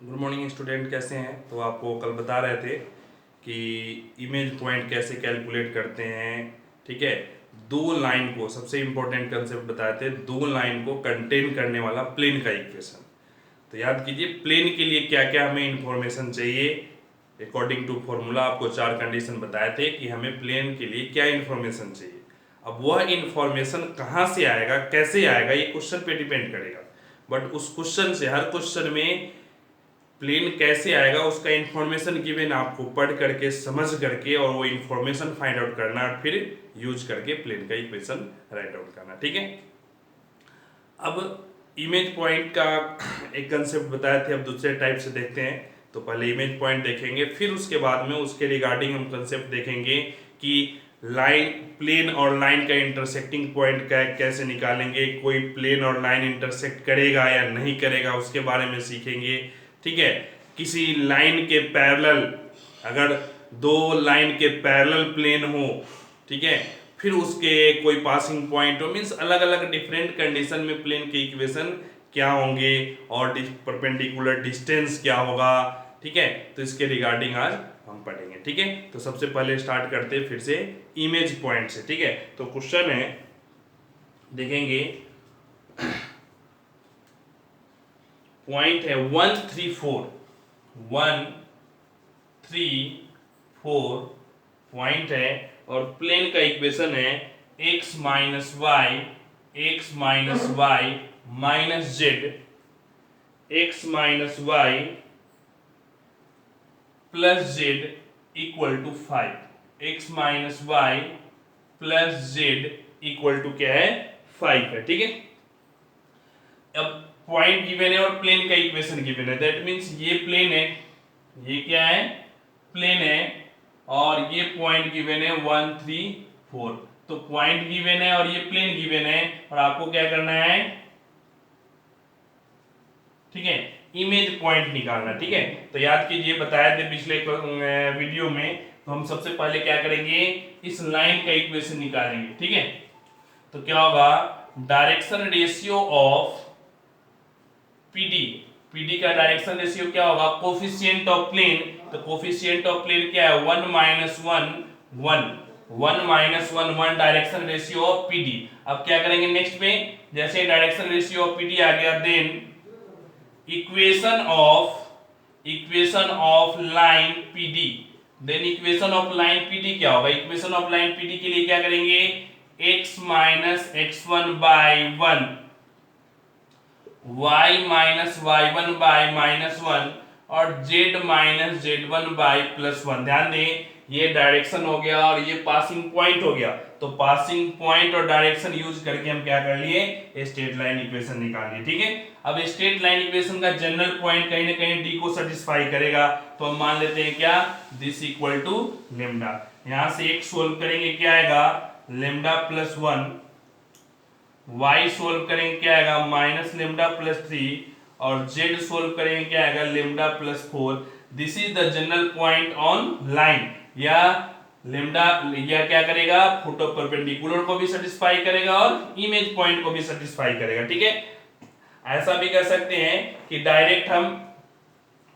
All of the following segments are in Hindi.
गुड मॉर्निंग स्टूडेंट, कैसे हैं? तो आपको कल बता रहे थे कि इमेज पॉइंट कैसे कैलकुलेट करते हैं। ठीक है, दो लाइन को, सबसे इंपॉर्टेंट कंसेप्ट बताए थे, दो लाइन को कंटेन करने वाला प्लेन का इक्वेशन। तो याद कीजिए, प्लेन के लिए क्या क्या हमें इंफॉर्मेशन चाहिए। अकॉर्डिंग टू फॉर्मूला आपको चार कंडीशन बताए थे कि हमें प्लेन के लिए क्या इंफॉर्मेशन चाहिए। अब वह इंफॉर्मेशन कहाँ से आएगा, कैसे आएगा, ये क्वेश्चन पे डिपेंड करेगा। बट उस क्वेश्चन से, हर क्वेश्चन में प्लेन कैसे आएगा उसका इंफॉर्मेशन गिवन आपको पढ़ करके, समझ करके, और वो इंफॉर्मेशन फाइंड आउट करना, और फिर यूज करके प्लेन का इक्वेशन राइट आउट करना। ठीक है, अब इमेज पॉइंट का एक कंसेप्ट बताए थे, अब दूसरे टाइप से देखते हैं। तो पहले इमेज पॉइंट देखेंगे, फिर उसके बाद में उसके रिगार्डिंग हम कंसेप्ट देखेंगे कि लाइन, प्लेन और लाइन का इंटरसेक्टिंग पॉइंट का कैसे निकालेंगे, कोई प्लेन और लाइन इंटरसेक्ट करेगा या नहीं करेगा उसके बारे में सीखेंगे। ठीक है, किसी लाइन के पैरेलल, अगर दो लाइन के पैरेलल प्लेन हो, ठीक है, फिर उसके कोई पासिंग पॉइंट हो, मीन्स अलग अलग डिफरेंट कंडीशन में प्लेन के इक्वेशन क्या होंगे, और परपेंडिकुलर डिस्टेंस क्या होगा। ठीक है, तो इसके रिगार्डिंग आज हम पढ़ेंगे। ठीक है, तो सबसे पहले स्टार्ट करते हैं फिर से इमेज पॉइंट से। ठीक है, तो क्वेश्चन है, देखेंगे, पॉइंट है 1 3 4, 1 3 4 पॉइंट है, और प्लेन का इक्वेशन है x-y minus z, x-y plus z equal to 5। x-y plus z equal to क्या है? 5 है। ठीक है, अब पॉइंट गिवन है और प्लेन का इक्वेशन गिवन है, दैट मीन्स ये प्लेन है, ये क्या है? प्लेन है, और ये पॉइंट गिवन है 1 3 4। तो पॉइंट गिवन है और ये प्लेन गिवन है, और आपको क्या करना है? ठीक है, इमेज पॉइंट निकालना। ठीक है, तो याद कीजिए, बताया थे पिछले वीडियो में। तो हम सबसे पहले क्या करेंगे? इस लाइन का इक्वेशन निकालेंगे। ठीक है, तो क्या होगा? Direction ratio of PD, PD का डायरेक्शन रेशियो क्या होगा? Coefficient of plane. तो कोफिशिएंट ऑफ प्लेन क्या है? 1 minus 1 1, 1 minus 1 1 direction ratio of PD. अब क्या करेंगे नेक्स्ट में? जैसे डायरेक्शन रेशियो ऑफ पीडी आ गया, then equation of line PD. Then equation of line PD क्या होगा? इक्वेशन ऑफ लाइन पीडी के लिए क्या करेंगे? x minus x1 by 1, y minus y1 by minus 1, और z minus z1 by plus 1। ध्यान दें, ये डायरेक्शन हो गया और ये पासिंग पॉइंट हो गया। तो पासिंग पॉइंट और डायरेक्शन यूज करके हम क्या कर लिए? स्ट्रेट लाइन इक्वेशन निकाल लिए। ठीक है, अब स्ट्रेट लाइन इक्वेशन का जनरल पॉइंट कहीं ना कहीं डी को सेटिस्फाई करेगा, तो हम मान लेते हैं क्या? This equal to lambda. यहां से x सोल्व करेंगे, क्या आएगा? Lambda plus 1। y सोल्व करेंगे, क्या आएगा? Minus lambda plus 3। और z सोल्व करेंगे, क्या आएगा? Lambda plus 4। This is the general point on line. या लेमडा, या क्या करेगा? फोटो परपेंडिकुलर को भी सेटिस्फाई करेगा और इमेज पॉइंट को भी सेटिस्फाई करेगा। ठीक है, ऐसा भी कर सकते हैं कि डायरेक्ट हम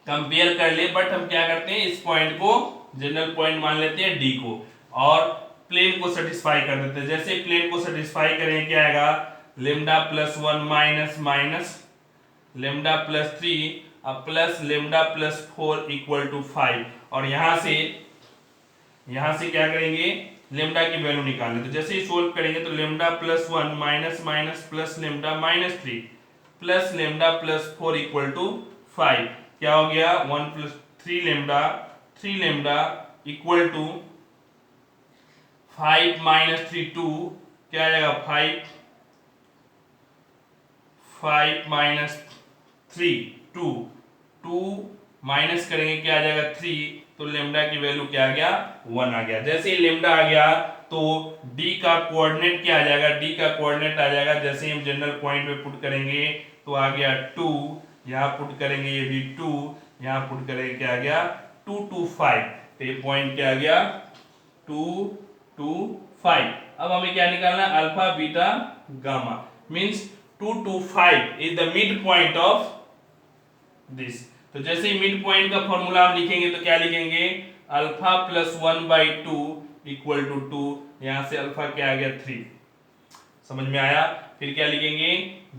कंपेयर कर ले, बट हम क्या करते हैं? इस पॉइंट को जनरल पॉइंट मान लेते हैं डी को, और प्लेन को सेटिस्फाई कर देते हैं। जैसे प्लेन को सेटिस्फाई करें, क्या आएगा? Lambda plus 1 minus minus lambda plus 3 अब plus lambda plus 4 equal to 5। और यहां से क्या करेंगे? लेमडा की वैल्यू निकालने। तो जैसे ही सोल्व करेंगे, तो lambda plus 1 minus minus plus lambda minus 3 plus lambda plus 4 equal to 5। क्या हो गया? 1 plus 3 lambda equal to 5 minus 3 2। क्या आएगा? 5 माइनस 3 2 2 माइनस करेंगे, क्या आ जाएगा? 3। तो लेमडा की वैल्यू क्या आ गया? 1 आ गया। जैसे ही लेमडा आ गया, तो डी का कोऑर्डिनेट क्या आ जाएगा? डी का कोऑर्डिनेट आ जाएगा, जैसे ही हम जनरल पॉइंट पे पुट करेंगे, तो आ गया 2। यहाँ पुट करेंगे, ये भी 2। यहाँ पुट करेंगे, क्या आ गया? 2 2 5। तो ये पॉइंट क्या आ गया? 2 2 5। अब हमें क्या निकालना है? Alpha beta gamma. Means 2 2 5 is the midpoint of this. तो जैसे ही मिड पॉइंट का फॉर्मूला आप लिखेंगे तो क्या लिखेंगे, अल्फा प्लस 1/2 इक्वल टू 2। यहां से अल्फा क्या आ गया 3, समझ में आया। फिर क्या लिखेंगे,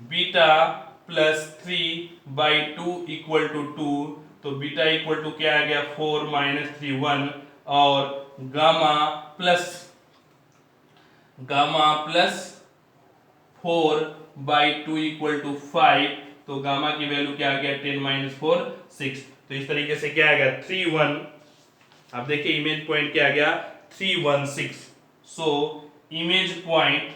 बीटा प्लस 3/2 इक्वल टू 2। तो बीटा इक्वल टू क्या आ गया 4 - 3 1। और गामा प्लस 4/2 इक्वल टू 5। तो गामा की वैल्यू क्या आ गया 10 - 4 6। तो इस तरीके से क्या आ गया 3 1। आप देखिए इमेज पॉइंट क्या आ गया 3 1 6। सो इमेज पॉइंट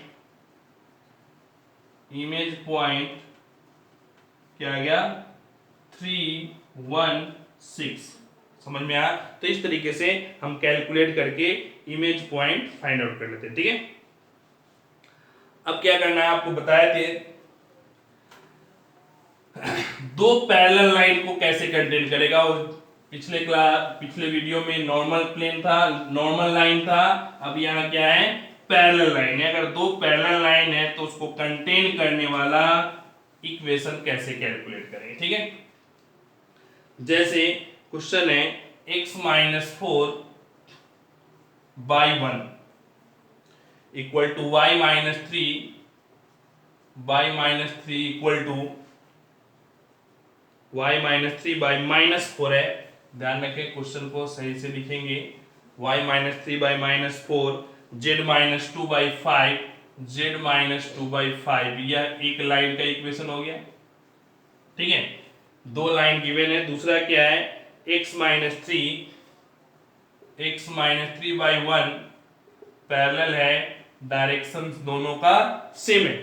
क्या आ गया 3 1 6। समझ में आया। तो इस तरीके से हम कैलकुलेट करके इमेज पॉइंट फाइंड आउट कर लेते हैं, ठीक है। अब क्या करना है आपको बताए थे, दो पैरेलल लाइन को कैसे कंटेन करेगा। और पिछले वीडियो में नॉर्मल लाइन था। अब यहाँ क्या है, पैरेलल लाइन है। अगर दो पैरेलल लाइन है तो उसको कंटेन करने वाला इक्वेशन कैसे कैलकुलेट करेंगे, ठीक है। जैसे क्वेश्चन है x - 4/1 equal to y - 3 equal to y - 3/-4 है। ध्यान रखें क्वेश्चन को सही से लिखेंगे। y - 3/-4, z - 2/5, z - 2/5। यह एक लाइन का इक्वेशन हो गया, ठीक है। दो लाइन गिवन है। दूसरा क्या है, x - 3/1 पैरेलल है, डायरेक्शन दोनों का सेम है,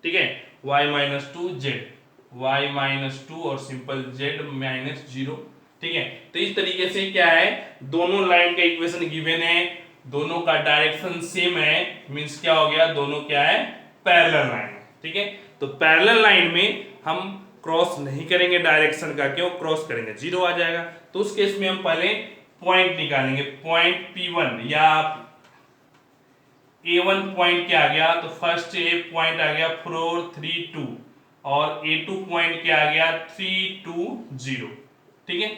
ठीक है। y - 2 z, y - 2 और सिंपल z - 0, ठीक है। तो इस तरीके से क्या है, दोनों लाइन का इक्वेशन गिवन है, दोनों का डायरेक्शन सेम है, मींस क्या हो गया, दोनों क्या है, पैरेलल लाइन है, ठीक है। तो पैरेलल लाइन में हम क्रॉस नहीं करेंगे डायरेक्शन का, क्यों, क्रॉस करेंगे 0 आ जाएगा। तो उस केस में हम पहले पॉइंट निकालेंगे, पॉइंट P1 या A1 पॉइंट क्या आ गया, तो फर्स्ट ए पॉइंट आ गया 4 3 2 और A2 पॉइंट क्या आ गया 3 2 0, ठीक है।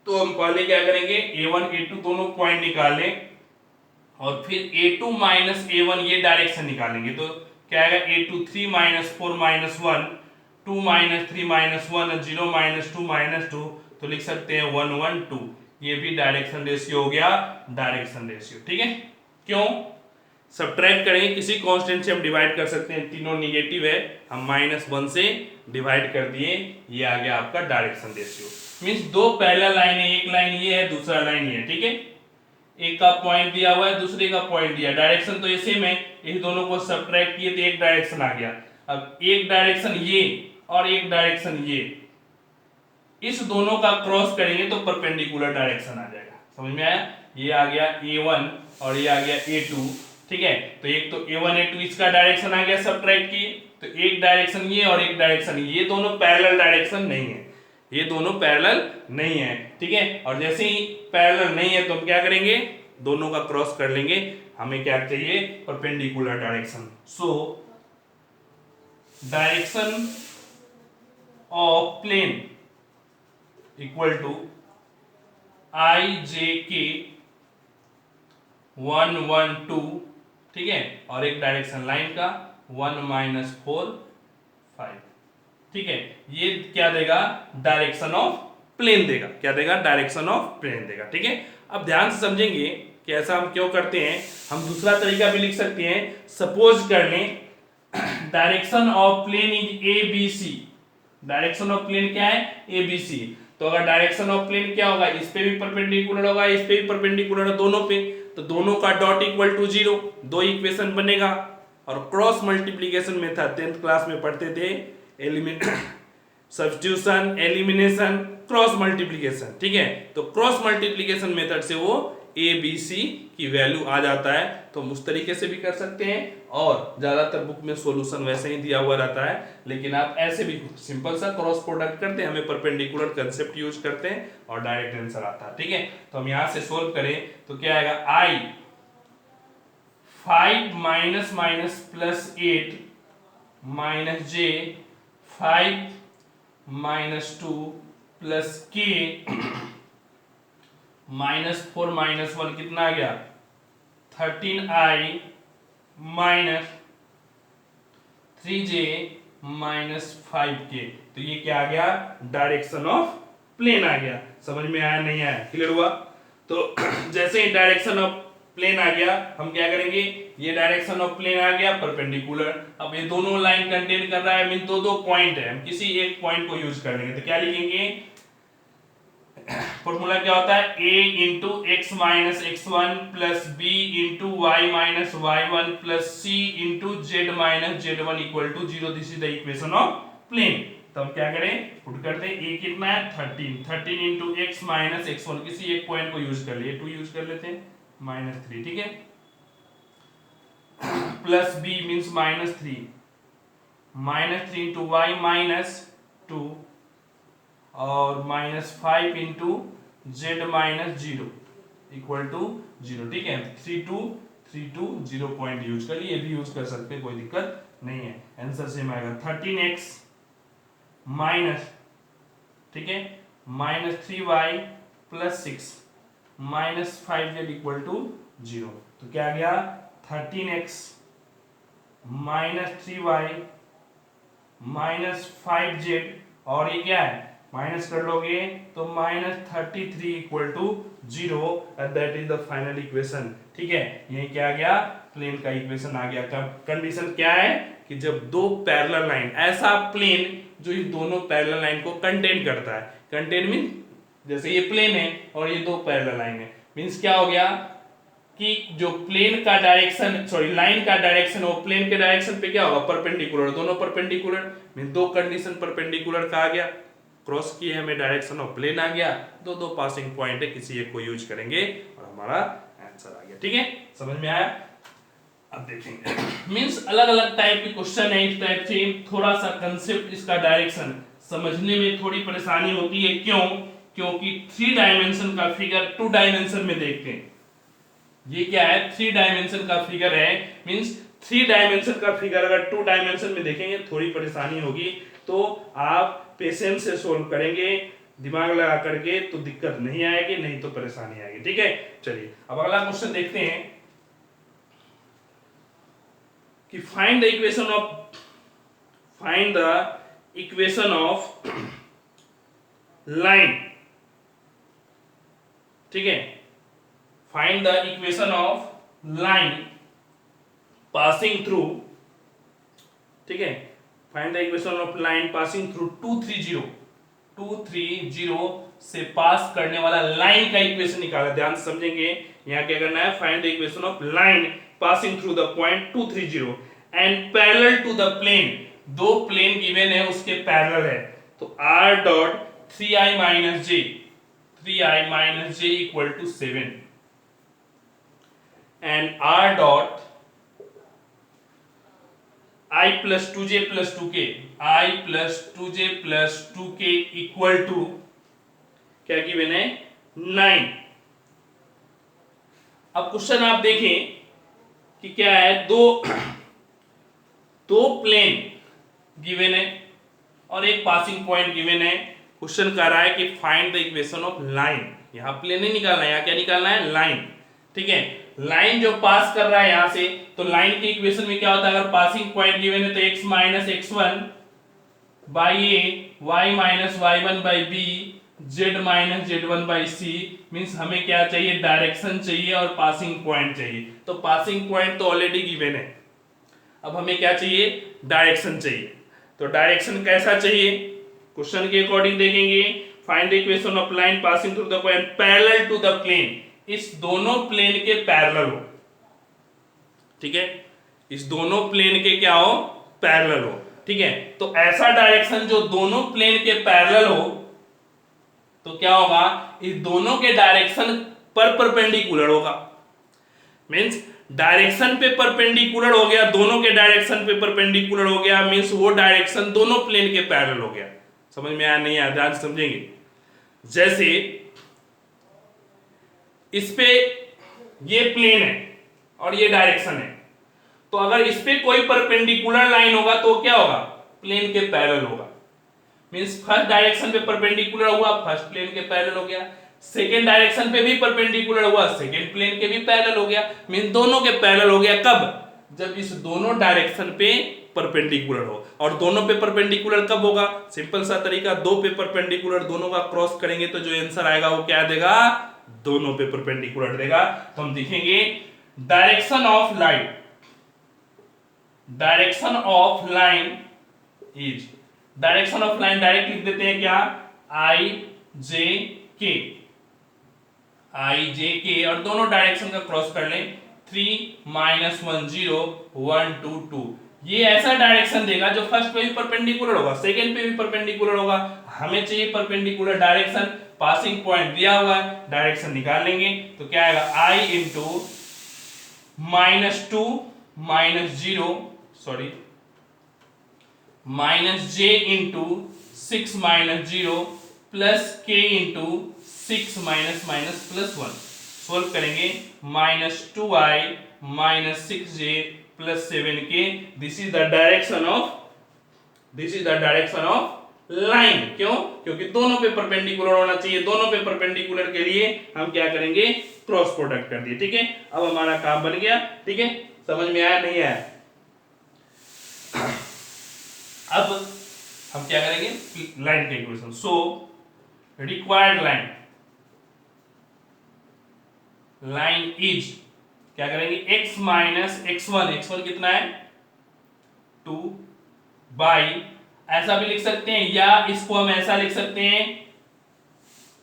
तो हम पहले क्या करेंगे, A1 A2 दोनों पॉइंट निकालें और फिर A2 - A1 ये डायरेक्शन निकालेंगे। तो क्या आएगा, A2 3 - 4 - 1, 2 - 3 - 1, 0 - 2 - 2। तो लिख सकते हैं 1 1 2। ये भी डायरेक्शन रेशियो हो गया, डायरेक्शन रेशियो, ठीक है। क्यों, सब्ट्रैक्ट करेंगे, किसी कांस्टेंट से हम डिवाइड कर सकते हैं, तीनों नेगेटिव है, हम -1 से डिवाइड कर दिए, ये आ गया आपका डायरेक्शन रेशियो। मींस दो पैरेलल लाइन है, एक लाइन ये है, दूसरा लाइन ये है, ठीक है। एक का पॉइंट दिया हुआ है, दूसरे का पॉइंट दिया, डायरेक्शन तो ये सेम है, इन दोनों को सब्ट्रैक्ट किए तो एक डायरेक्शन आ गया। अब एक डायरेक्शन ये और एक डायरेक्शन ये, इस दोनों का क्रॉस करेंगे तो परपेंडिकुलर डायरेक्शन आ जाएगा। समझ में आया, ये आ गया A1 और ये आ गया A2, ठीक है। तो एक तो A1 A2 इसका डायरेक्शन आ गया, सब्ट्रैक्ट किए तो एक डायरेक्शन ये और एक डायरेक्शन ये दोनों पैरेलल डायरेक्शन नहीं है, ये दोनों पैरेलल नहीं है, ठीक है। और जैसे ही पैरेलल नहीं है तो हम क्या करेंगे, दोनों का क्रॉस कर लेंगे। हमें क्या चाहिए, perpendicular direction. So direction of plane equal to IJK 1 1 2, ठीक है। और एक डायरेक्शन लाइन का 1 - 4 5, ठीक है। ये क्या देगा, डायरेक्शन ऑफ प्लेन देगा, क्या देगा, डायरेक्शन ऑफ प्लेन देगा, ठीक है। अब ध्यान से समझेंगे कि ऐसा हम क्यों करते हैं। हम दूसरा तरीका भी लिख सकते हैं, सपोज कर लें direction of plane is ABC। Direction of plane क्या है, ABC। तो अगर डायरेक्शन ऑफ प्लेन क्या होगा, इस पे भी परपेंडिकुलर होगा, इस पे भी परपेंडिकुलर है, दोनों पे, तो दोनों का डॉट इक्वल टू 0, दो इक्वेशन बनेगा। और cross multiplication method 10th class में पढ़ते थे, सब्स्टिट्यूशन, एलिमिनेशन, क्रॉस मल्टीप्लीकेशन, ठीक है। तो क्रॉस मल्टीप्लीकेशन मेथड से वो ABC की वैल्यू आ जाता है। तो हम उस तरीके से भी कर सकते हैं, और ज्यादातर बुक में सॉल्यूशन वैसे ही दिया हुआ रहता है, लेकिन आप ऐसे भी सिंपल सा क्रॉस प्रोडक्ट करते हैं, हमें परपेंडिकुलर कंसेप्ट यूज करते हैं और डायरेक्ट आंसर आता है, ठीक है। तो हम यहां से सोल्व करें तो क्या आएगा, I 5 - -+8 - j 5 -2 प्लस k -4 -1 कितना आ गया 13i माइनस 3j -5k। तो ये क्या आ गया डायरेक्शन ऑफ प्लेन आ गया। समझ में आया नहीं आया, क्लियर हुआ? तो जैसे ही डायरेक्शन ऑफ प्लेन आ गया हम क्या करेंगे, ये डायरेक्शन ऑफ प्लेन आ गया परपेंडिकुलर। अब ये दोनों लाइन कंटेन कर रहा है, मीन दो पॉइंट है, हम किसी एक पॉइंट को यूज कर लेंगे। तो क्या लिखेंगे, फॉर्मूला क्या होता है a into x minus x1 plus b into y minus y1 plus c into z minus z1 equal to 0। This is the equation of plane. तो हम क्या करें, पुट करते हैं a कितना है 13 इंटू एक्स माइनस x1, किसी एक पॉइंट को यूज कर लिए, 2 यूज कर लेते हैं -3, ठीक है, plus b means -3 into y -2 और -5 इंटू जेड -0 इक्वल टू 0, ठीक है। 3 2 पॉइंट यूज कर लिए, ये भी यूज कर सकते हैं, कोई दिक्कत नहीं है। आंसर सेम आएगा 13x माइनस, ठीक है, -3y plus 6 -5z equal to 0। तो क्या आ गया 13x -3y -5z और ये क्या है माइनस कर लोगे तो -33 equal to 0, that is the final equation, ठीक है। ये क्या आ गया प्लेन का इक्वेशन आ गया। कंडीशन क्या है कि जब दो पैरेलल लाइन, ऐसा प्लेन जो ये दोनों पैरेलल लाइन को कंटेन करता है, कंटेन मीन जैसे ये प्लेन है और ये दो पैरेलल लाइन है, मींस क्या हो गया कि जो प्लेन का डायरेक्शन, सॉरी लाइन का डायरेक्शन, वो प्लेन के डायरेक्शन पे क्या होगा परपेंडिकुलर, दोनों परपेंडिकुलर, मीन दो कंडीशन परपेंडिकुलर का आ गया, क्रॉस किए हमें डायरेक्शन ऑफ प्लेन आ गया, दो पासिंग पॉइंट है, किसी एक को यूज करेंगे और हमारा आंसर आ गया, ठीक है। समझ में आया? अब देखेंगे मींस अलग अलग टाइप के क्वेश्चन है, इस टाइप से थोड़ा सा कंसेप्ट, इसका डायरेक्शन समझने में थोड़ी परेशानी होती है। क्यों? क्योंकि 3 डायमेंशन का फिगर 2 डायमेंशन में देखते हैं। ये क्या है 3 डायमेंशन का फिगर है, मींस 3 डायमेंशन का फिगर अगर 2 डायमेंशन में देखेंगे थोड़ी परेशानी होगी, तो आप पेशेंस से सोल्व करेंगे, दिमाग लगा करके, तो दिक्कत नहीं आएगी, नहीं तो परेशानी आएगी, ठीक है। चलिए अब अगला क्वेश्चन देखते हैं कि find the equation of line, ठीक है, find the equation of line passing through, ठीक है, find the equation of line passing through 230 से पास करने वाला लाइन का इक्वेशन निकाला। ध्यान से समझेंगे, यहां क्या करना है, find the equation of line passing through the point 230 and parallel to the plane, दो प्लेन गिवन है उसके पैरेलल है, तो r dot 3i minus j equal to 7 and r dot i plus 2j plus 2k, i plus 2j plus 2k equal to क्या गिवन है 9। अब क्वेश्चन आप देखें कि क्या है, दो प्लेन गिवन है और एक पासिंग पॉइंट गिवन है। क्वेश्चन कह रहा है कि find the equation of line, यहां प्लेन नहीं निकालना है, यहां क्या निकालना है लाइन, ठीक है। लाइन जो पास कर रहा है यहां से, तो लाइन के इक्वेशन में क्या होता है, अगर पासिंग पॉइंट गिवन है तो x minus x1 by a, y minus y1 by b, z minus z1 by c, means हमें क्या चाहिए डायरेक्शन चाहिए और पासिंग पॉइंट चाहिए। तो पासिंग पॉइंट तो ऑलरेडी गिवन है, अब हमें क्या चाहिए डायरेक्शन चाहिए। तो डायरेक्शन कैसा चाहिए, क्वेश्चन के अकॉर्डिंग देखेंगे, find the equation of line passing through the point parallel to the plane, इस दोनों प्लेन के पैरेलल हो, ठीक है, इस दोनों प्लेन के क्या हो पैरेलल हो, ठीक है। तो ऐसा डायरेक्शन जो दोनों प्लेन के पैरेलल हो, तो क्या होगा, इस दोनों के डायरेक्शन पर परपेंडिकुलर होगा, मींस डायरेक्शन पे परपेंडिकुलर हो गया, दोनों के डायरेक्शन पे परपेंडिकुलर हो गया, मींस वो डायरेक्शन दोनों प्लेन के पैरेलल हो गया। समझ में आया नहीं आया, ध्यान से समझेंगे। जैसे इस पे ये प्लेन है और ये डायरेक्शन है, तो अगर इस पे कोई परपेंडिकुलर लाइन होगा तो क्या होगा प्लेन के पैरेलल होगा, मींस फर्स्ट डायरेक्शन पे परपेंडिकुलर हुआ, फर्स्ट प्लेन के पैरेलल हो गया, सेकेंड डायरेक्शन पे भी परपेंडिकुलर हुआ, सेकेंड प्लेन के भी पैरेलल हो गया, मीन दोनों के पैरेलल हो गया। कब? जब इस दोनों डायरेक्शन पे परपेंडिकुलर हो। और दोनों पे परपेंडिकुलर कब होगा? सिंपल सा तरीका, दो पे परपेंडिकुलर दोनों का क्रॉस करेंगे तो जो आंसर आएगा वो क्या देगा? दोनों पे परपेंडिकुलर देगा। तो हम लिखेंगे direction of light, direction of line is, direction of line direct लिख देते हैं क्या? आई जे के, आई जे के, और दोनों डायरेक्शन का क्रॉस कर लें, 3 -1 0 1 2 2। ये ऐसा डायरेक्शन देगा जो फर्स्ट पे भी परपेंडिकुलर होगा, सेकंड पे भी परपेंडिकुलर होगा। हमें चाहिए परपेंडिकुलर डायरेक्शन, पासिंग पॉइंट दिया हुआ है, डायरेक्शन निकाल लेंगे तो क्या आएगा? I into -2 -0 sorry -j into 6 -0 plus k into 6 -+1। Solve करेंगे, -2i -6j plus 7k। This is the direction of line. क्यों? क्योंकि दोनों पे परपेंडिकुलर होना चाहिए, दोनों पे परपेंडिकुलर के लिए हम क्या करेंगे? क्रॉस प्रोडक्ट कर दिए। ठीक है, अब हमारा काम बन गया। ठीक है, समझ में आया? नहीं आया? अब हम क्या करेंगे? लाइन का equation. So required line is, क्या करेंगे? x माइनस x1 कितना है? 2 बाई, ऐसा भी लिख सकते हैं या इसको हम ऐसा लिख सकते हैं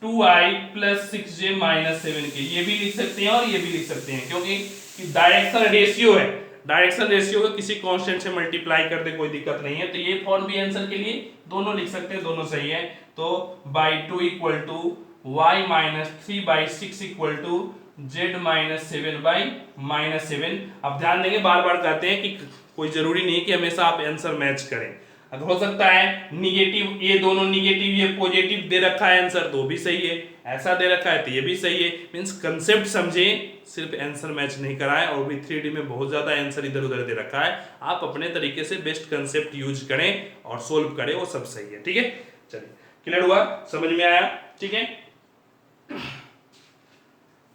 2i plus 6j minus 7k, ये भी लिख सकते हैं और ये भी लिख सकते हैं, क्योंकि डायरेक्शन रेशियो है। डायरेक्शन रेशियो को किसी कांस्टेंट से मल्टीप्लाई कर दे, कोई दिक्कत नहीं है। तो ये फॉर्म भी आंसर के लिए दोनों लिख सकते हैं, दोनों सही है। तो by 2 equal to y minus 3 by 6 equal to z minus 7 by -7। अब ध्यान देंगे, बार बार कहते हैं कि कोई जरूरी नहीं कि हमेशा आप आंसर मैच करें। अगर हो सकता है निगेटिव, ये दोनों निगेटिव, ये पॉजिटिव दे रखा है आंसर तो भी सही है, ऐसा दे रखा है तो ये भी सही है। मींस कंसेप्ट समझे, सिर्फ आंसर मैच नहीं कराएं। और भी 3D में बहुत ज्यादा आंसर इधर उधर दे रखा है, आप अपने तरीके से बेस्ट कंसेप्ट यूज करें और सोल्व करें, वो सब सही है। ठीक है, चलिए, क्लियर हुआ? समझ में आया? ठीक है,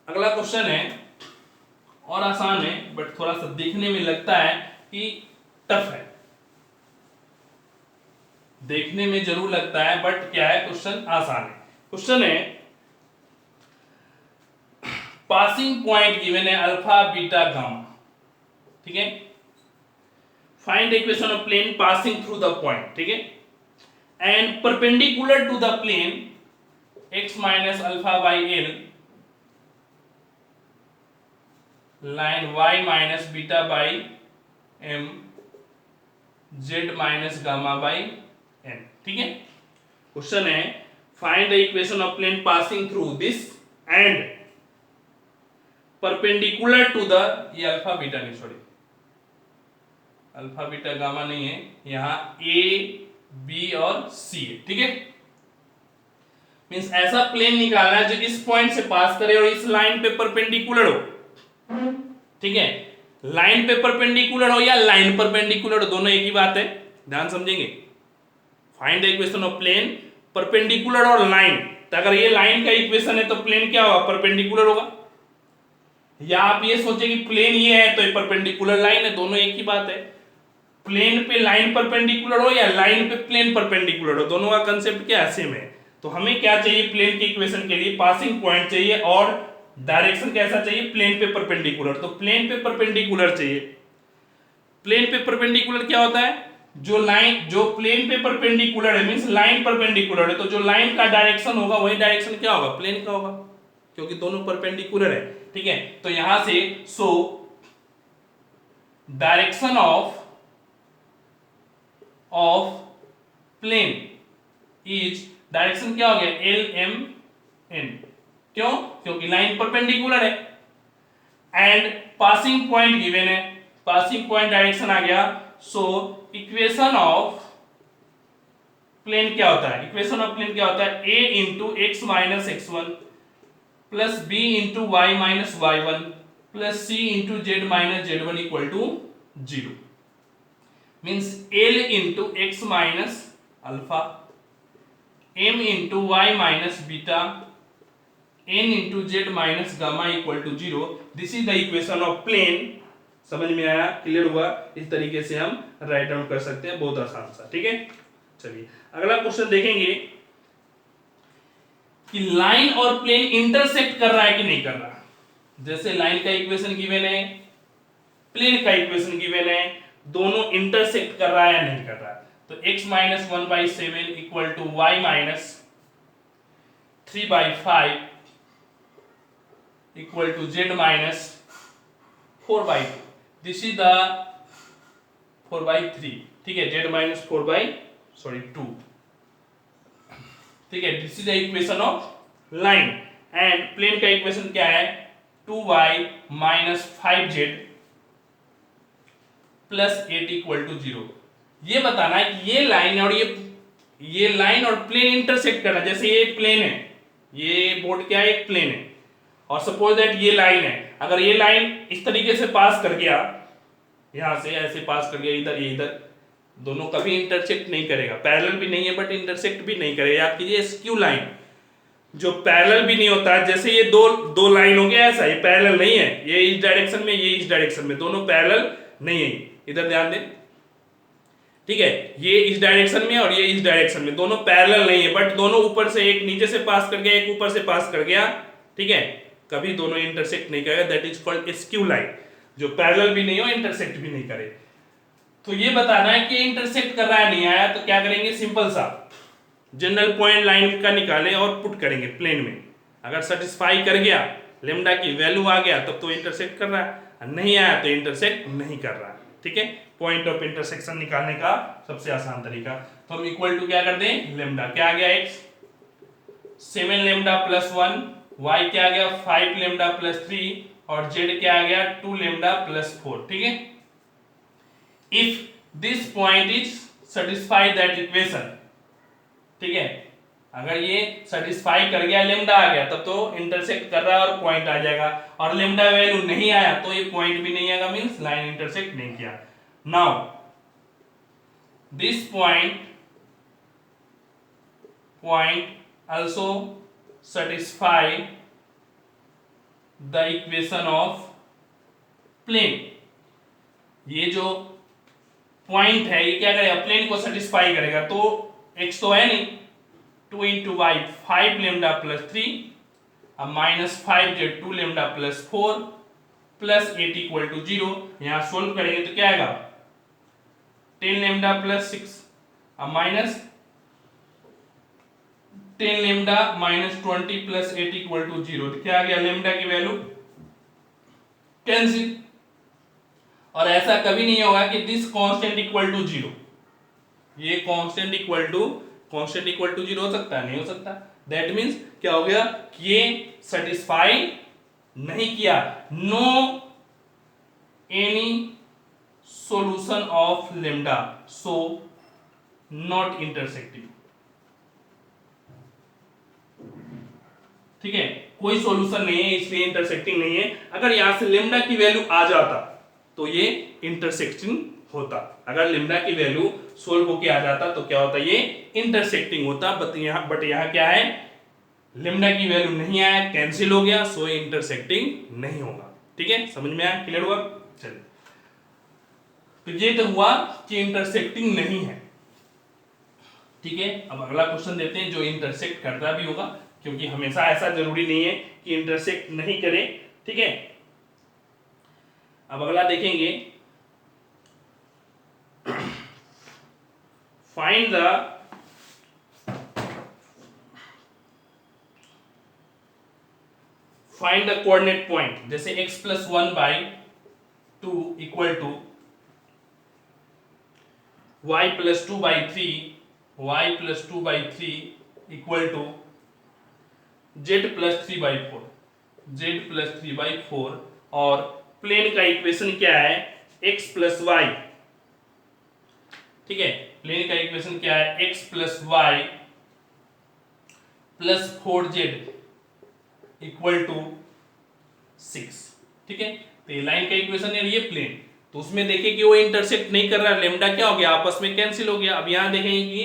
अगला क्वेश्चन है, और आसान है बट थोड़ा सा देखने में लगता है कि टफ है, देखने में जरूर लगता है बट क्या है, क्वेश्चन आसान है। क्वेश्चन है, पासिंग पॉइंट गिवन है अल्फा बीटा गामा। ठीक है, find the equation of plane passing through the point. ठीक है, and perpendicular to the plane x minus alpha by l, line y minus beta by m, z minus gamma by n। ठीक है, क्वेश्चन है, find the equation of plane passing through this and perpendicular to the, ये अल्फा बीटा नहीं, सॉरी अल्फा बीटा गामा नहीं है, यहां a b और c है। ठीक है, मींस ऐसा प्लेन निकालना है जो इस पॉइंट से पास करे और इस लाइन पे परपेंडिकुलर हो। ठीक है, लाइन पे परपेंडिकुलर हो या लाइन परपेंडिकुलर हो, दोनों एक ही बात है, ध्यान समझेंगे। Find the equation of plane perpendicular और लाइन, तो अगर ये लाइन का इक्वेशन है तो प्लेन क्या होगा? परपेंडिकुलर होगा। या आप ये सोचे कि प्लेन ये है तो ये परपेंडिकुलर लाइन है, दोनों एक ही बात है। प्लेन पे लाइन परपेंडिकुलर हो या लाइन पे प्लेन परपेंडिकुलर हो, दोनों का कंसेप्ट क्या है? सेम है। तो हमें क्या चाहिए? प्लेन के इक्वेशन के लिए पासिंग पॉइंट चाहिए और डायरेक्शन कैसा चाहिए? प्लेन पे परपेंडिकुलर। तो प्लेन पे परपेंडिकुलर चाहिए। प्लेन पे परपेंडिकुलर क्या होता है? जो लाइन, जो प्लेन पे परपेंडिकुलर है मींस लाइन परपेंडिकुलर है, तो जो लाइन का डायरेक्शन होगा वही डायरेक्शन क्या होगा? प्लेन का होगा, क्योंकि दोनों परपेंडिकुलर है। ठीक है, तो यहां से so direction of plane is, direction क्या हो गया? L m n. क्यों? क्योंकि लाइन परपेंडिकुलर है एंड पासिंग पॉइंट गिवन है, पासिंग पॉइंट डायरेक्शन आ गया। सो इक्वेशन ऑफ प्लेन क्या होता है? इक्वेशन ऑफ प्लेन क्या होता है? a into x minus x1 plus b into y minus y1 plus c into z minus z1 equal to 0। Means l into x minus alpha m into y minus beta n into z minus gamma equal to 0। This is the equation of plane. समझ में आया, क्लियर हुआ? इस तरीके से हम राइट डाउन कर सकते हैं, बहुत आसान सा। ठीक है, चलिए अगला क्वेश्चन देखेंगे कि लाइन और प्लेन इंटरसेक्ट कर रहा है कि नहीं कर रहा। जैसे लाइन का इक्वेशन गिवन है, प्लेन का इक्वेशन गिवन है, दोनों इंटरसेक्ट कर रहा है या नहीं कर रहा है। तो x minus 1/7 equal to y minus 3/5 equal to z minus 4/2। This is the 4/3। ठीक है, z माइनस 2। ठीक है, this is the equation of line. And plane का इक्वेशन क्या है, 2y minus 5z plus 8 equal to 0। ये बताना है कि ये लाइन और ये लाइन और प्लेन इंटरसेक्ट करना। जैसे ये प्लेन है, ये बोर्ड क्या है, एक प्लेन है, और सपोज दैट ये लाइन है। अगर ये लाइन इस तरीके से पास कर गया, यहां से ऐसे पास कर गया इधर, ये इधर, दोनों कभी इंटरसेक्ट नहीं करेगा। पैरेलल भी नहीं है बट इंटरसेक्ट भी नहीं करेगा। याद कीजिए, स्क्यू लाइन जो पैरेलल भी नहीं होता है, जैसे ये दो लाइन हो गया ऐसा, ये पैरेलल नहीं है, ये इस डायरेक्शन में, ये इस डायरेक्शन में, दोनों पैरेलल नहीं है। इधर ध्यान दें, ठीक है, ये इस डायरेक्शन में और ये इस डायरेक्शन में, दोनों पैरेलल नहीं है, बट दोनों ऊपर से, एक नीचे से पास कर गया, एक ऊपर से पास कर गया। ठीक है, कभी दोनों इंटरसेक्ट नहीं करेगा, that is called skew line, जो पैरेलल भी नहीं हो, इंटरसेक्ट भी नहीं करे। तो ये बताना है कि इंटरसेक्ट कर रहा है, नहीं आया, तो क्या करेंगे, सिंपल सा जनरल पॉइंट लाइन का निकाले और पुट करेंगे प्लेन में। अगर सेटिस्फाई कर गया, लेमडा की वैल्यू आ गया, तब तो इंटरसेक्ट कर रहा है, नहीं आया तो इंटरसेक्ट नहीं कर रहा है। ठीक है, पॉइंट ऑफ इंटरसेक्शन निकालने का सबसे आसान तरीका। तो हम इक्वल टू क्या कर दें, लेमडा क्या आ गया, x 7 लेमडा प्लस 1, y क्या आ गया 5 लेमडा प्लस 3, और z क्या आ गया 2 लेमडा प्लस 4। ठीक है, if this point is satisfy that equation. ठीक है, अगर ये सेटिस्फाई कर गया, लेमडा आ गया, तब तो इंटरसेक्ट कर रहा है और पॉइंट आ जाएगा। और लेमडा वैल्यू नहीं आया तो ये पॉइंट भी नहीं आएगा, मींस लाइन इंटरसेक्ट नहीं किया। Now this point also satisfy the equation of plane। ये जो पॉइंट है ये क्या करेगा, प्लेन को सेटिस्फाई करेगा। तो x तो है नहीं, 2 इंटू वाई 5 लेमडा प्लस 3, अब minus 5z 2 lambda plus 4 plus 8 equal to 0। यहां सोल्व करेंगे तो क्या आएगा 10 लेमडा प्लस 6, अब minus 10 lambda minus 20 plus 8 equal to 0। तो क्या आ गया, लेमडा की वैल्यू कैंसिल। और ऐसा कभी नहीं होगा कि दिस कांस्टेंट इक्वल टू 0, ये कांस्टेंट इक्वल टू 0 हो सकता है, नहीं हो सकता। दैट मींस क्या हो गया कि ये सेटिस्फाई नहीं किया, no any solution of lambda, so not intersecting. ठीक है, कोई सॉल्यूशन नहीं है, इसलिए इंटरसेक्टिंग नहीं है। अगर यहां से लेमडा की वैल्यू आ जाता तो ये इंटरसेक्टिंग होता। अगर लेमडा की वैल्यू सोल्व होके आ जाता तो क्या होता, ये इंटरसेक्टिंग होता। बट यहां क्या है, लेमडा की वैल्यू नहीं आया, कैंसिल हो गया, सो इंटरसेक्टिंग नहीं होगा। ठीक है, समझ में आया, क्लियर हुआ? चलिए, तो ये तो हुआ कि इंटरसेक्टिंग नहीं है। ठीक है, अब अगला क्वेश्चन देते हैं जो इंटरसेक्ट करता भी होगा, क्योंकि हमेशा ऐसा जरूरी नहीं है कि इंटरसेक्ट नहीं करे। ठीक है, अब अगला देखेंगे, फाइंड द कोऑर्डिनेट पॉइंट। जैसे x plus 1/2 equal to y plus 2/3, y plus 2/3 equal to z plus 3/4, z plus 3/4। और प्लेन का इक्वेशन क्या है, x प्लस वाई। ठीक है, प्लेन का इक्वेशन क्या है, x plus y plus 4z equal to 6। ठीक है, तो ये लाइन का इक्वेशन है, ये प्लेन। तो उसमें देखिए कि वो इंटरसेक्ट नहीं कर रहा, लेमडा क्या हो गया, आपस में कैंसिल हो गया। अब यहां देखेंगे कि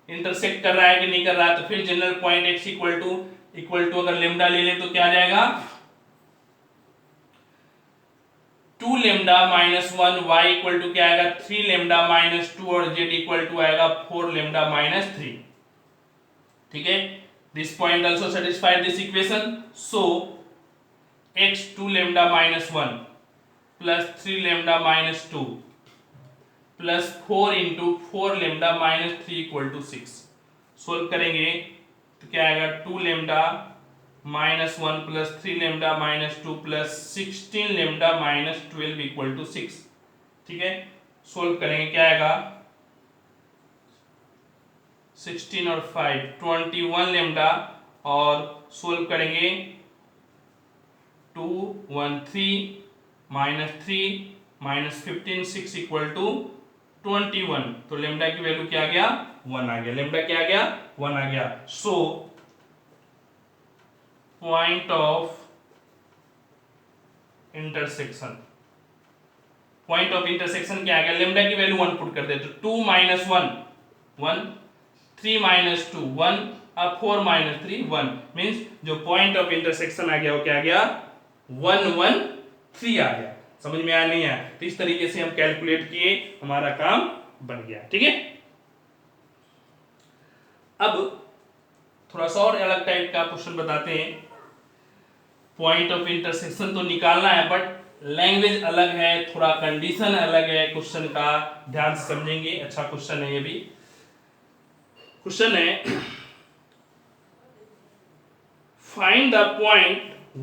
इंटरसेक्ट कर रहा है कि नहीं कर रहा है, तो फिर general point x equal to अगर लेमडा ले ले तो क्या आ जाएगा 2 lambda minus 1, y equal to क्या आएगा 3 लेमडा माइनस 2 और z इक्वल टू आएगा 4 लेमडा माइनस 3। ठीक है, this point also satisfy this equation. So x 2 lambda minus 1 plus 3 lambda minus 2 plus 4 into 4 lambda minus 3 equal to 6। Solve करेंगे तो क्या आएगा 2 lambda minus 1 plus 3 lambda minus 2 plus 16 lambda minus 12 equal to 6। ठीक है, सोल्व करेंगे क्या आएगा 16 और 5 21 लेमडा, और सोल्व करेंगे 2 1 3 माइनस 3 माइनस 15 6 इक्वल टू 21। तो लेमडा की वैल्यू क्या आ गया 1 आ गया, लेमडा क्या आ गया 1 आ गया। So point of intersection, point of intersection क्या आ गया, लेमडा की वैल्यू 1 पुट कर दे तो 2 माइनस 1 1, 3 माइनस 2 1, अब 4 माइनस 3 1, मीन्स जो पॉइंट ऑफ इंटरसेक्शन आ गया वो क्या आ गया 1 1 3 आ गया। समझ में आया नहीं आया, तो इस तरीके से हम कैलकुलेट किए, हमारा काम बन गया। ठीक है, अब थोड़ा सा और अलग टाइप का क्वेश्चन बताते हैं। पॉइंट ऑफ इंटरसेक्शन तो निकालना है बट लैंग्वेज अलग है, थोड़ा कंडीशन अलग है क्वेश्चन का, ध्यान से समझेंगे। अच्छा क्वेश्चन है ये भी। क्वेश्चन है फाइंड द पॉइंट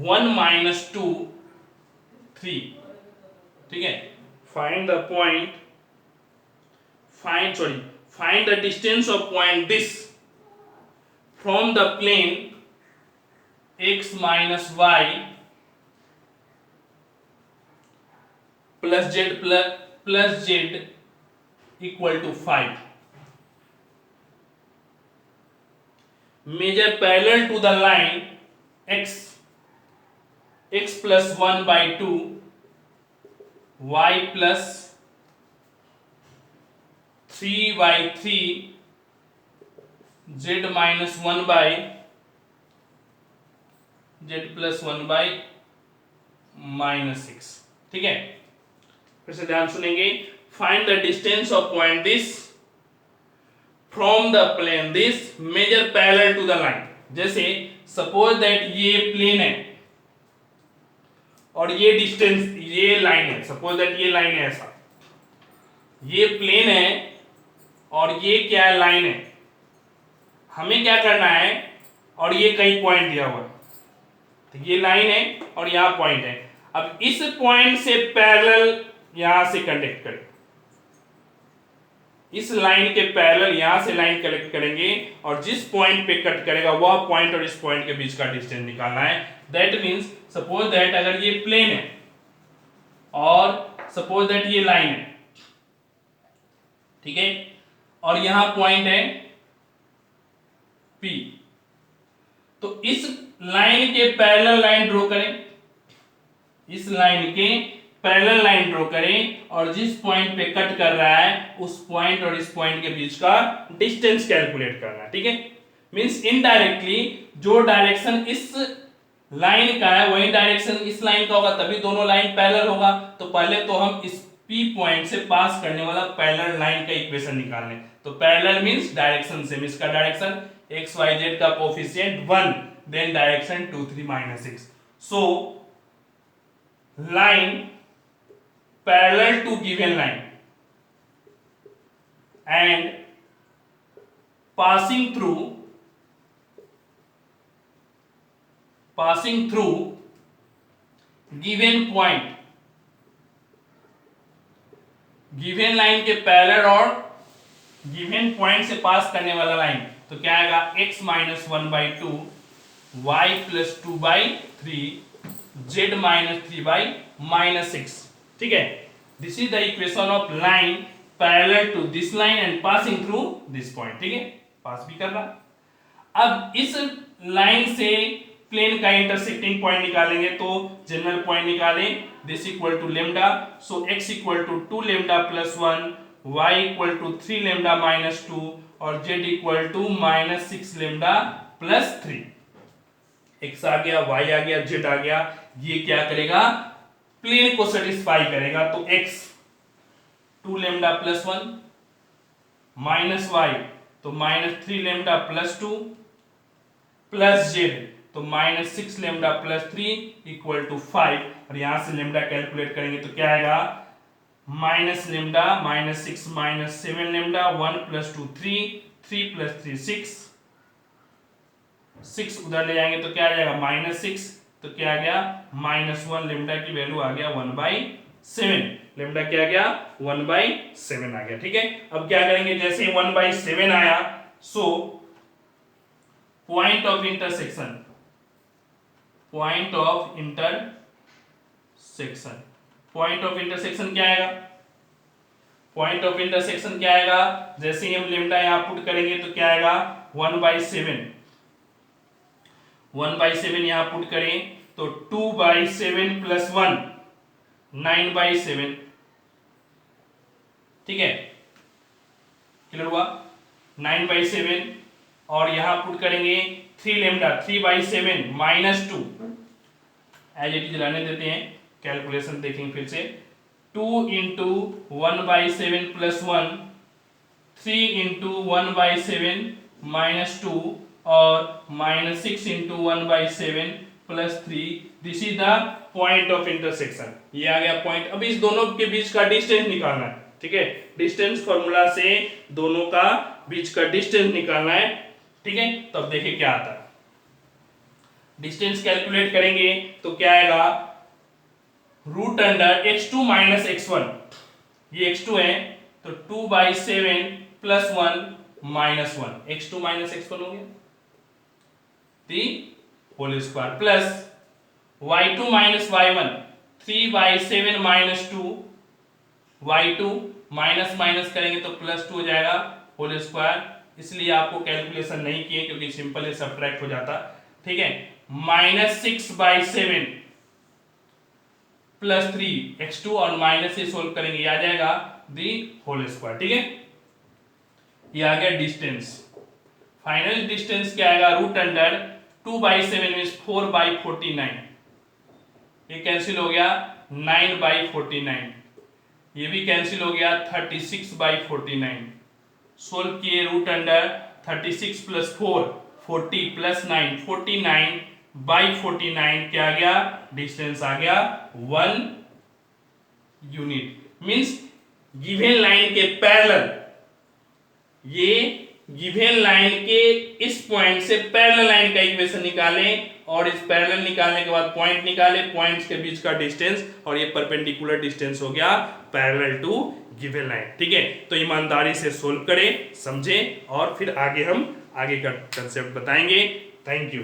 1 माइनस 2 3। ठीक है, find the point, find the distance of point this from the plane x minus y plus z equal to 5। Measured parallel to the line x plus 1 by 2 y plus 3 by 3 z minus 1 by z plus 1 by minus 6। ठीक है, फिर से ध्यान सुनेंगे। Find the distance of point this from the plane this measured parallel to the line. जैसे सपोज दैट ये प्लेन है और ये डिस्टेंस, ये लाइन है, सपोज दैट ये लाइन है, ऐसा ये प्लेन है और ये क्या है लाइन है। हमें क्या करना है, और ये कहीं पॉइंट दिया हुआ है, तो ये लाइन है और यहां पॉइंट है। अब इस पॉइंट से पैरेलल यहां से कनेक्ट करें, इस लाइन के पैरेलल यहां से लाइन कनेक्ट करेंगे और जिस पॉइंट पे कट करेगा वह पॉइंट और इस पॉइंट के बीच का डिस्टेंस निकालना है। दैट मींस सपोज दैट अगर ये प्लेन है और सपोज दैट ये लाइन है, ठीक है, और यहां पॉइंट है P, तो इस लाइन के पैरेलल लाइन ड्रॉ करें, इस लाइन के पैरेलल लाइन ड्रॉ करें और जिस पॉइंट पे कट कर रहा है उस पॉइंट और इस पॉइंट के बीच का डिस्टेंस कैलकुलेट करना है। ठीक है, मींस इनडायरेक्टली जो डायरेक्शन इस लाइन का है वही डायरेक्शन इस लाइन का होगा, तभी दोनों लाइन पैरेलल होगा। तो पहले तो हम इस P पॉइंट से पास करने वाला पैरेलल लाइन का इक्वेशन निकालने। तो पैरेलल मींस डायरेक्शन सेम, इसका डायरेक्शन x y z का coefficient 1, then direction 2 3 minus 6। So line parallel to given line and passing through given point, given line के पैरेलल और गिवन पॉइंट से पास करने वाला लाइन, तो क्या आएगा x minus 1 by 2 y plus 2 by 3 z minus 3 by minus 6। ठीक है, this is the equation of line parallel to this line and passing through this point. ठीक है, पास भी कर रहा। अब इस लाइन से प्लेन का इंटरसेक्टिंग पॉइंट निकालेंगे, तो जनरल पॉइंट निकालें, this equal to lambda, so x equal to 2 lambda plus 1, y equal to 3 lambda minus 2 और z equal to -6 lambda plus 3। x आ गया, y आ गया, z आ गया। ये क्या करेगा, प्लेन को सेटिस्फाई करेगा। तो x 2 lambda plus 1 minus y तो -3 लेमडा प्लस 2 प्लस z तो -6 लेमडा प्लस 3 इक्वल टू 5। और यहां से लेमडा कैलकुलेट करेंगे तो क्या आएगा, माइनस लेमडा -6 -7 लेमडा 1 + 2 3 3 + 3 6 6 उधर ले जाएंगे तो क्या आ जाएगा -6 तो क्या आ गया -1 लेमडा की वैल्यू आ गया 1/7। लेमडा क्या आ गया 1/7 आ गया। ठीक है, अब क्या करेंगे, जैसे 1/7 आया सो पॉइंट ऑफ इंटरसेक्शन क्या आएगा, पॉइंट ऑफ इंटरसेक्शन क्या आएगा, जैसे ही हम लेमडा यहां पुट करेंगे तो क्या आएगा 1/7 यहां पुट करें तो 2/7 + 1 9/7। ठीक है, क्लियर हुआ, 9/7। और यहां पुट करेंगे 3 लेमडा 3/7 -2 एज इट इज रहने देते हैं, कैलकुलेशन देखेंगे फिर से। 2 × 1/7 + 1 3 × 1/7 -2 और -6 × 1/7 + 3। This is the point of intersection. ये आ गया पॉइंट। अब इस दोनों के बीच का डिस्टेंस निकालना है। ठीक है, डिस्टेंस फॉर्मूला से दोनों का बीच का डिस्टेंस निकालना है। ठीक है, तो अब देखिए क्या आता है, डिस्टेंस कैलकुलेट करेंगे तो क्या आएगा, √× x2 - x1। ये x2 है तो 2/7 + 1 -1 x2 - x1 हो गया, the whole square plus y2 - y1 3/7 -2 y2 minus minus करेंगे तो +2 हो जाएगा होल स्क्वायर। इसलिए आपको कैलकुलेशन नहीं किए क्योंकि सिंपल है, सब्ट्रैक्ट हो जाता। ठीक है, -6/7 + 3 x2 और माइनस से सोल्व करेंगे, ये आ जाएगा दी होल स्क्वायर। ठीक है, ये आ गया डिस्टेंस। फाइनल डिस्टेंस क्या आएगा, √√ 2/7 मींस 4/49। ये कैंसिल हो गया 9/49, ये भी कैंसिल हो गया 36/49। सोल्व किए √√ 36 + 4 40 + 9 49/49 क्या आ गया, डिस्टेंस आ गया 1 यूनिट। मींस गिवन लाइन के पैरेलल, ये गिवन लाइन के इस पॉइंट से पैरेलल लाइन का इक्वेशन निकालें और इस पैरेलल निकालने के बाद पॉइंट निकालें, पॉइंट्स के बीच का डिस्टेंस, और ये परपेंडिकुलर डिस्टेंस हो गया पैरेलल टू गिवन लाइन। ठीक है, तो ईमानदारी से सोल्व करें, समझें और फिर आगे हम आगे का कंसेप्ट बताएंगे। Thank you.